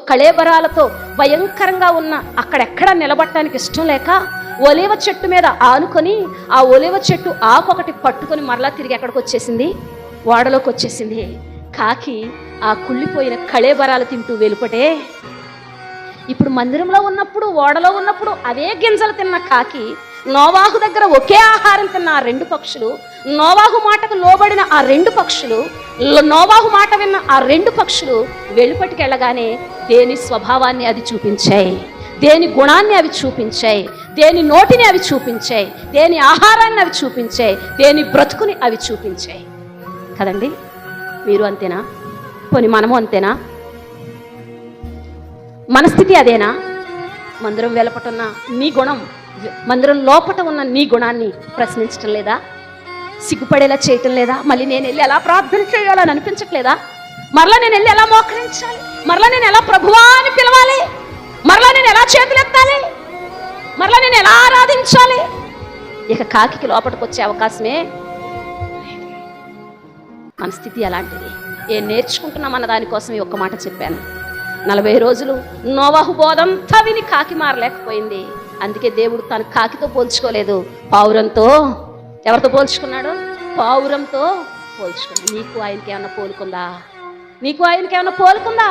కళేబరాలతో భయంకరంగా ఉన్న అక్కడెక్కడ నిలబడటానికి ఇష్టం లేక ఒలీవ చెట్టు మీద ఆనుకొని ఆ ఒలీవ చెట్టు ఆకొకటి పట్టుకొని మరలా తిరిగి ఎక్కడికి వచ్చేసింది, ఓడలోకి వచ్చేసింది. కాకి ఆ కుళ్ళిపోయిన కళేబరాలు తింటూ వెలుపటే. ఇప్పుడు మందిరంలో ఉన్నప్పుడు, ఓడలో ఉన్నప్పుడు అవే గింజలు తిన్న కాకి, నోవాహు దగ్గర ఒకే ఆహారం తిన్న ఆ రెండు పక్షులు, నోవాహు మాటకు లోబడిన ఆ రెండు పక్షులు, నోవాహు మాట విన్న ఆ రెండు పక్షులు వెలుపటికి వెళ్ళగానే దేని స్వభావాన్ని అది చూపించాయి, దేని గుణాన్ని అవి చూపించాయి, దేని నోటిని అవి చూపించాయి, దేని ఆహారాన్ని అవి చూపించాయి, దేని బ్రతుకుని అవి చూపించాయి కదండి. మీరు అంతేనా? పోనీ మనము అంతేనా? మన స్థితి అదేనా? మందిరం వెలపటున్న నీ గుణం, మందిరం లోపట ఉన్న నీ గుణాన్ని ప్రశ్నించటం లేదా? సిగ్గుపడేలా చేయటం లేదా? మళ్ళీ నేను వెళ్ళి ఎలా ప్రార్థన చేయాలని అనిపించట్లేదా? మరలా నేను వెళ్ళి ఎలా మోకరించాలి, మరలా నేను ఎలా ప్రభువా అని పిలవాలి, మరలా నేను ఎలా చేతులెత్తాలి, మరలా నేను ఎలా ఆరాధించాలి? ఇక కాకి లోపలికి వచ్చే అవకాశమే. మన స్థితి అలాంటిది. ఏం నేర్చుకుంటున్నామన్న దానికోసం ఈ ఒక్క మాట చెప్పాను. 40 రోజులు నోవాహు బోధంతా విని కాకి మారలేకపోయింది. అందుకే దేవుడు తన కాకితో పోల్చుకోలేదు, పావురంతో. ఎవరితో పోల్చుకున్నాడు? పావురంతో పోల్చుకున్నాడు. నీకు ఆయనకి ఏమన్నా పోలుకుందా? నీకు ఆయనకి ఏమన్నా పోలుకుందా?